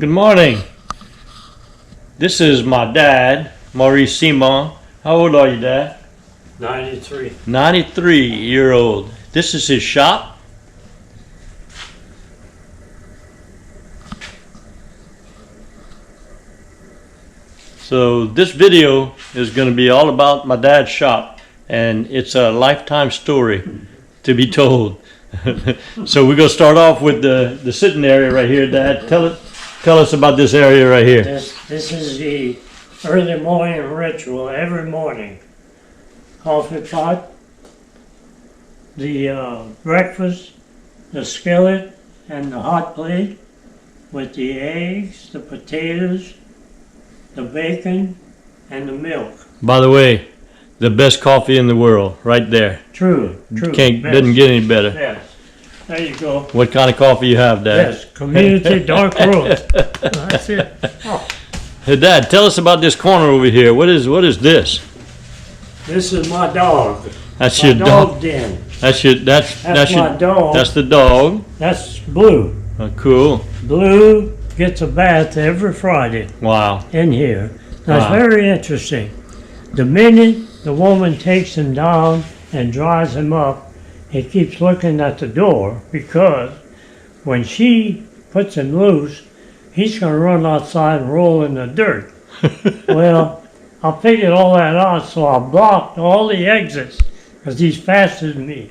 Good morning. This is my dad, Maurice Simon. How old are you, Dad? 93. 93-year-old. This is his shop. So this video is going to be all about my dad's shop, and it's a lifetime story to be told. So we're going to start off with the sitting area right here, Dad. Tell us about this area right here. This is the early morning ritual every morning. Coffee pot, the breakfast, the skillet, and the hot plate with the eggs, the potatoes, the bacon, and the milk. By the way, the best coffee in the world, right there. True. Doesn't get any better. Yes. There you go. What kind of coffee you have, Dad? Yes, community dark roast. That's it. Oh. Hey, Dad, tell us about this corner over here. What is this? This is my dog. That's my your dog den. That's my dog. That's the dog. That's Blue. Oh, cool. Blue gets a bath every Friday. Wow. In here. That's Wow. very interesting. The minute the woman takes him down and dries him up, he keeps looking at the door, because when she puts him loose, he's going to run outside and roll in the dirt. Well, I figured all that out, so I blocked all the exits because he's faster than me.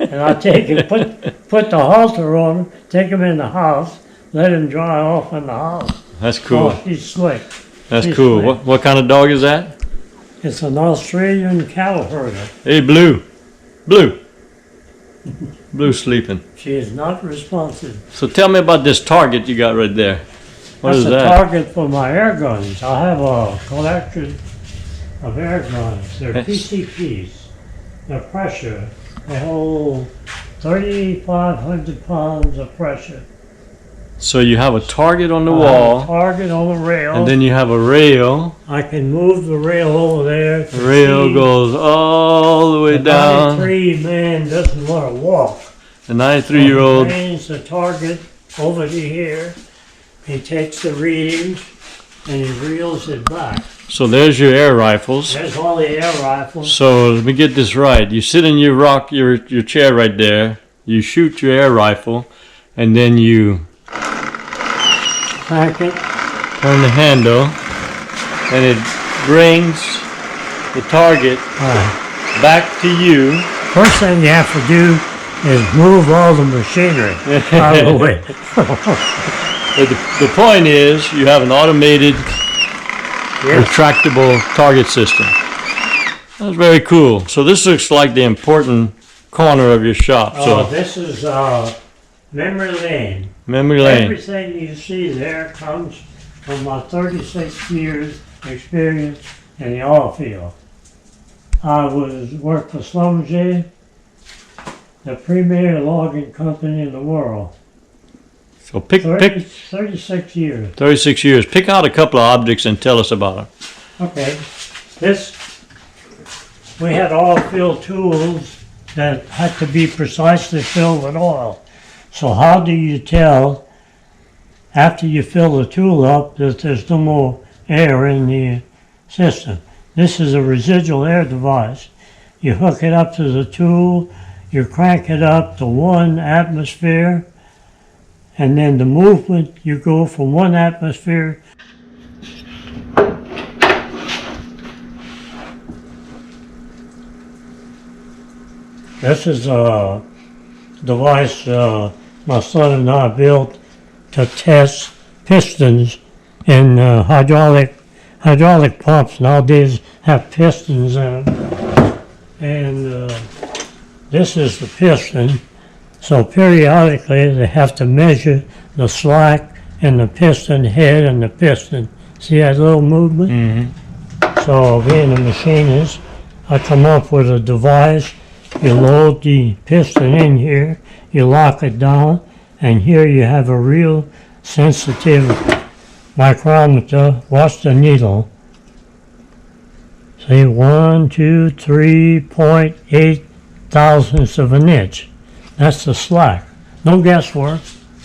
And I take him, put the halter on him, take him in the house, let him dry off in the house. That's cool. Oh, he's slick. That's He's cool. slick. What kind of dog is that? It's an Australian cattle herder. Hey, Blue. Blue sleeping. She is not responsive. So tell me about this target you got right there. What That's is a that? target for my air guns. I have a collection of air guns. They're PCPs. They're pressure. They hold 3,500 pounds of pressure. So you have a target on the I have wall, a target on the rail. and then you have a rail. I can move the rail over there. The rail goes all the way the down. 93 man doesn't want to walk. The 93-year-old. He brings the target over to here. He takes the readings and he reels it back. So there's your air rifles. There's all the air rifles. So let me get this right. You sit in your chair right there. You shoot your air rifle, and then you Crank it. turn the handle, and it brings the target back to you. First thing you have to do is move all the machinery out of the way. But the point is, you have an automated, retractable target system. That's very cool. So this looks like the important corner of your shop. So This is memory lane. memory lane. Everything you see there comes from my 36 years experience in the oil field. I worked for Schlumberger, the premier logging company in the world. So pick 36 years. 36 years. Pick out a couple of objects and tell us about them. Okay, we had oil field tools that had to be precisely filled with oil. So how do you tell after you fill the tool up that there's no more air in the system? This is a residual air device. You hook it up to the tool, you crank it up to 1 atmosphere, and then the movement, you go from 1 atmosphere. This is a device my son and I built to test pistons in hydraulic pumps. Nowadays have pistons in them. And this is the piston. So periodically they have to measure the slack in the piston head and the piston. See that little movement? Mm-hmm. So being a machinist, I come up with a device. You load the piston in here, you lock it down, and here you have a real sensitive micrometer. Watch the needle. See, 1, 2, 3.8 thousandths of an inch. That's the slack. No guesswork.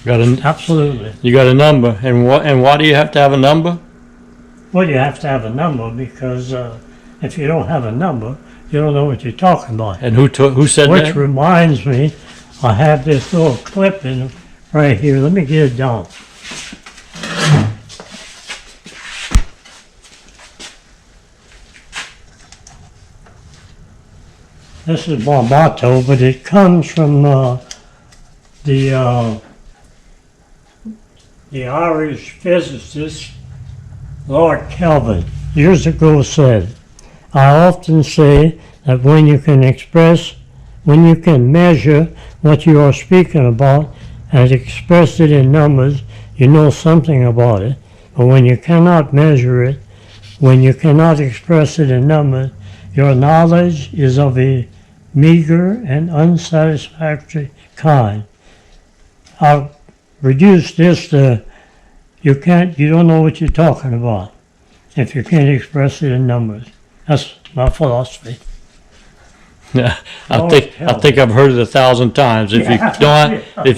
Got a, Absolutely. you got a number, and why do you have to have a number? Well, you have to have a number because if you don't have a number, you don't know what you're talking about. And who said Which that? reminds me, I have this little clip in right here. Let me get it down. This is my motto, but it comes from the Irish physicist Lord Kelvin years ago said, I often say that when you can measure what you are speaking about and express it in numbers, you know something about it. But when you cannot measure it, when you cannot express it in numbers, your knowledge is of a meager and unsatisfactory kind. I'll reduce this to you don't know what you're talking about if you can't express it in numbers. That's my philosophy. Yeah, I think I've heard it 1,000 times. If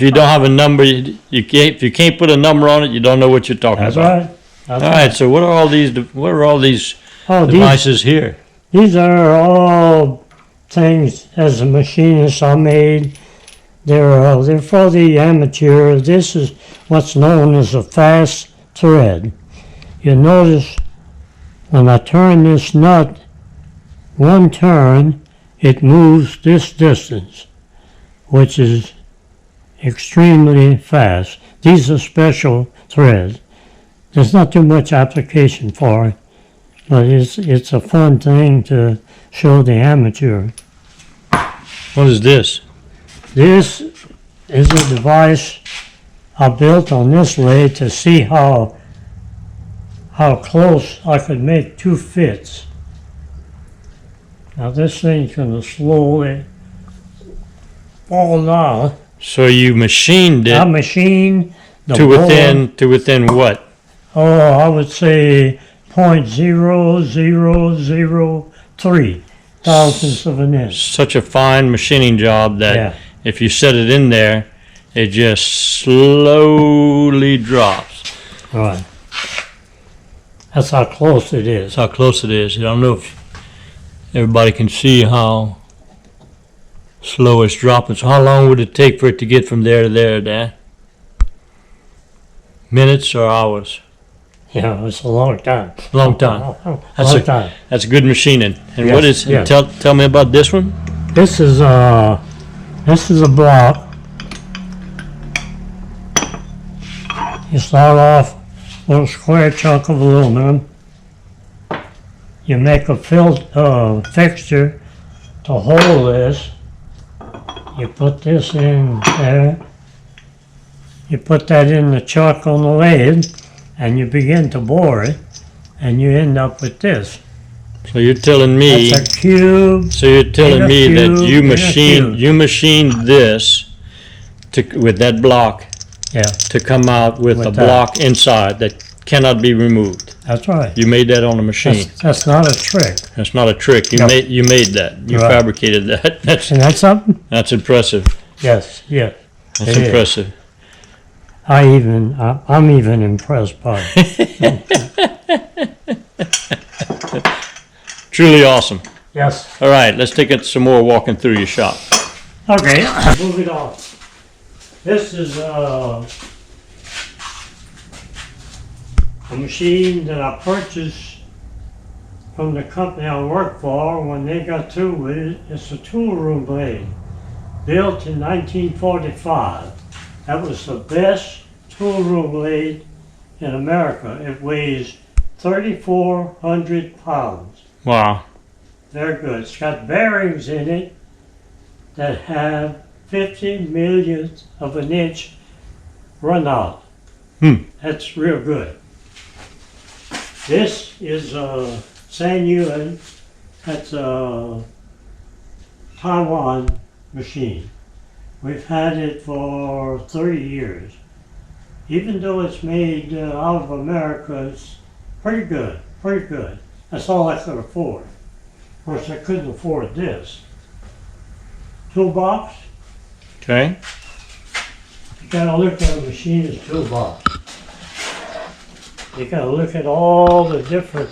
you don't have a number, if you can't put a number on it, you don't know what you're talking That's about. right. That's All right. So what are all these devices here? These are all things as a machinist I made. They're for the amateur. This is what's known as a fast thread. You notice when I turn this nut, one turn, it moves this distance, which is extremely fast. These are special threads. There's not too much application for it, but it's a fun thing to show the amateur. What is this? This is a device I built on this lathe to see how close I could make two fits. Now this thing's going to slowly fall down. So you machined it I machined the to within what? Oh, I would say 0.0003 thousandths of an inch. Such a fine machining job that if you set it in there, it just slowly drops. Right. That's how close it is. That's how close it is. I don't know if everybody can see how slow it's dropping. So how long would it take for it to get from there to there, Dan? Minutes or hours? Yeah, it's a long time. Long time. That's good machining. And what is? Yes. Tell me about this one. This is a block. You start off with a square chunk of aluminum. You make a fixture to hold this. You put this in there. You put that in the chuck on the lathe, and you begin to bore it, and you end up with this. So you're telling me. That's a cube. So you're telling me that you machined this with that block. Yeah. To come out with a block inside that cannot be removed. That's right. You made that on a machine. That's not a trick. That's not a trick. You made that. You fabricated that. Isn't that something? That's impressive. Yes. That's impressive. I'm even impressed by it. Truly awesome. Yes. All right, let's take it some more walking through your shop. Okay, moving on. This is a machine that I purchased from the company I work for. When they got through with it, it's a tool room blade, built in 1945. That was the best tool room blade in America. It weighs 3,400 pounds. Wow. Very good. It's got bearings in it that have 50 millionths of an inch run out. That's real good. This is a San Yuan. That's a Taiwan machine. We've had it for 30 years. Even though it's made out of America, it's pretty good, pretty good. That's all I could afford. Of course, I couldn't afford this. Toolbox. Okay. You gotta look at a machinist's toolbox. You gotta look at all the different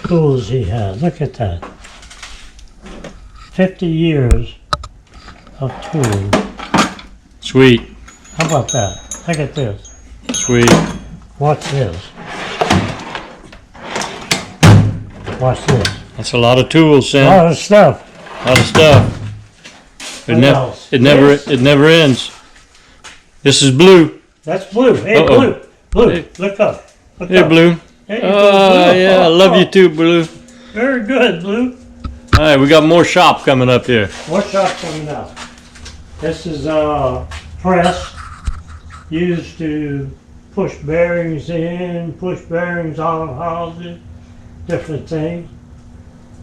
tools he has. Look at that. 50 years of tools. Sweet. How about that? Look at this. Sweet. Watch this. Watch this. That's a lot of tools, A Sam. lot of stuff. A lot of stuff. What else? It never ends. This is blue. That's blue. Hey, Uh-oh. blue. Blue. Hey. Look up. Look Here, up. blue. There you go, Oh, Blue. yeah. I love you too, blue. Very good, Blue. All right, we got more shop coming up here. What shop coming out? This is a press used to push bearings in, push bearings out of houses, different things.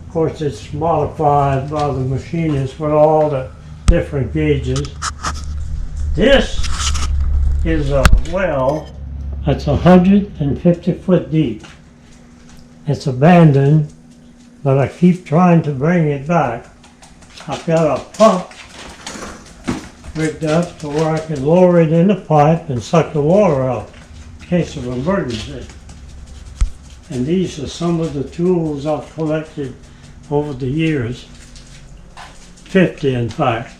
Of course, it's modified by the machinist with all the different gauges. This is a well that's 150 foot deep. It's abandoned, but I keep trying to bring it back. I've got a pump rigged up to where I can lower it in the pipe and suck the water out in case of emergency. And these are some of the tools I've collected over the years. 50 in fact.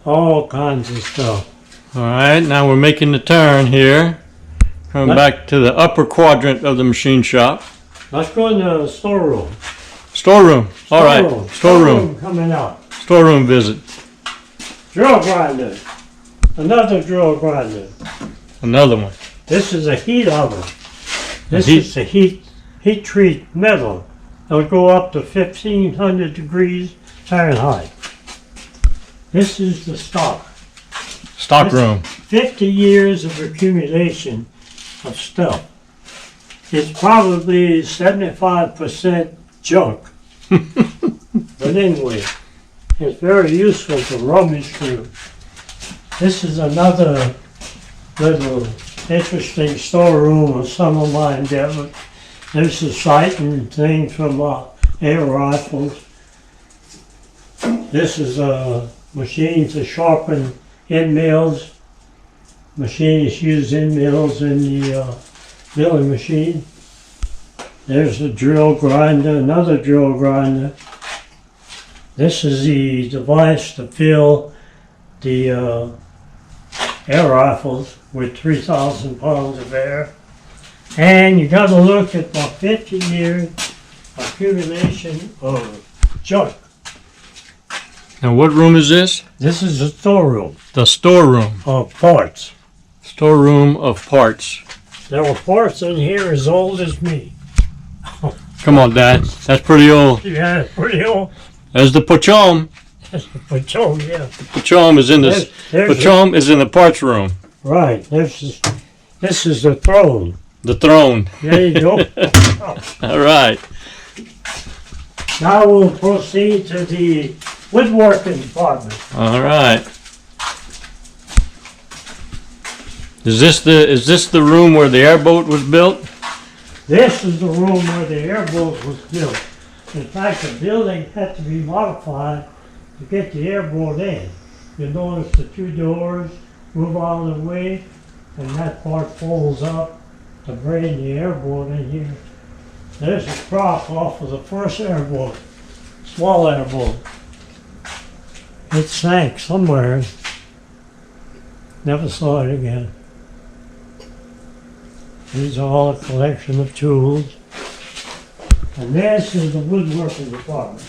All kinds of stuff. All right, now we're making the turn here. Coming back to the upper quadrant of the machine shop. Let's go in the storeroom. Storeroom. All right, storeroom. Coming out. Storeroom visit. Drill grinder. Another drill grinder. Another one. This is a heat oven. This heat- is a heat treat metal. It'll go up to 1500 degrees Fahrenheit. This is the stock. Stock room. 50 years of accumulation of stuff. It's probably 75% junk. But anyway, it's very useful to rummage through. This is another little interesting storeroom of some of my endeavors. There's a sighting thing from air rifles. This is a machine to sharpen end mills. Machinists use end mills in the milling machine. There's a drill grinder, another drill grinder. This is the device to fill the air rifles with 3,000 pounds of air. And you got to look at the 50-year accumulation of junk. Now, what room is this? This is a storeroom The storeroom. of parts. Storeroom of parts. There were parts in here as old as me. Come on, Dad. That's pretty old. Yeah, pretty old. There's the Pachom. But oh, yeah. Pachom is in the There's Pachom is in the parts room. right. This is the throne. The throne. There you go. All right. Now we'll proceed to the woodworking department. All right. Is this the room where the airboat was built? This is the room where the airboat was built. In fact, the building had to be modified to get the airboat in. You notice the two doors move out of the way, and that part folds up to bring the airboat in here. There's a prop off of the first airboat, small airboat. It sank somewhere. Never saw it again. These are all a collection of tools. And this is the woodworking department.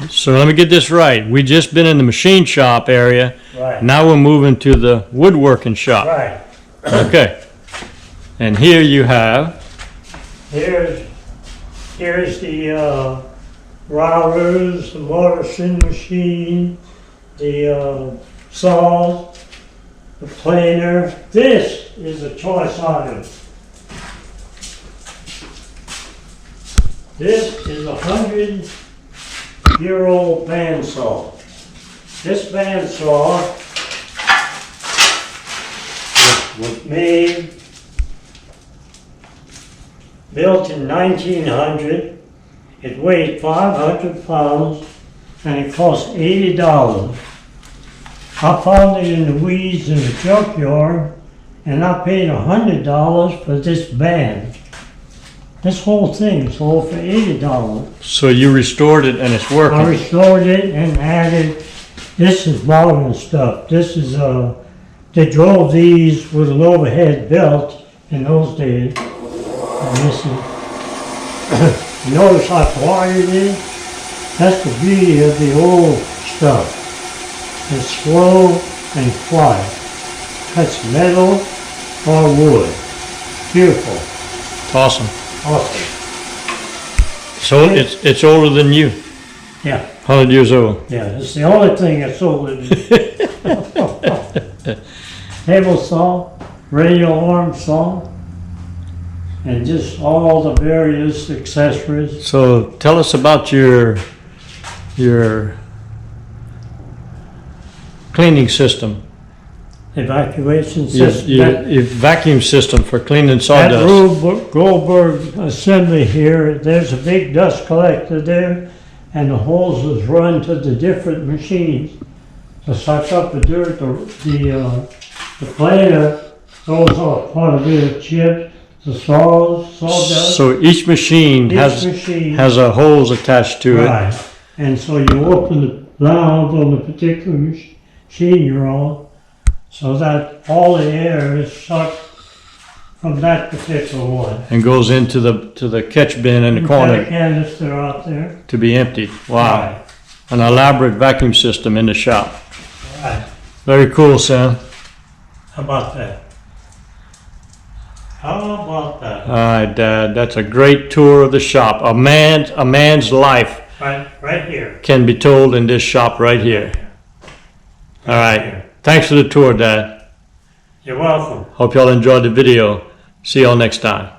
So let me get this right. We just been in the machine shop area. Right. Now we're moving to the woodworking shop. Right. Okay. And here you have Here's the routers, the mortising machine, the saw, the planer. This is a choice item. This is a 100-year-old bandsaw. This bandsaw was built in 1900. It weighed 500 pounds and it cost $80. I found it in the weeds in the junkyard and I paid $100 for this band. This whole thing sold for $80. So you restored it and it's I working. restored it and added, this is modern stuff. This is, they drove these with an overhead belt in those days. And this is, you notice how quiet it is? That's the beauty of the old stuff. It's slow and quiet. Cuts metal or wood. Beautiful. It's awesome. Awesome. So it's older than you, Yeah, 100 years old. yeah, it's the only thing that's older than table saw, radial arm saw, and just all the various accessories. So tell us about your cleaning system. Evacuation Your, system. your vacuum system for cleaning That sawdust. Rube Goldberg assembly here, there's a big dust collector there, and the hoses run to the different machines to suck up the dirt. The planer throws off part of the chips, the sawdust. So each machine Each has machine. has a hose attached to it. Right, and so you open the valve on the particular machine you're on, so that all the air is sucked from that particular one. And goes into the catch bin in the You've got a corner canister out there. to be emptied. Wow. Right, An elaborate vacuum system in the shop. right. Very cool, Sam. How about that? How about that? All right, Dad. That's a great tour of the shop. A man's life Right here. can be told in this shop right here. All right. Here. Thanks for the tour, Dad. You're welcome. Hope y'all enjoyed the video. See y'all next time.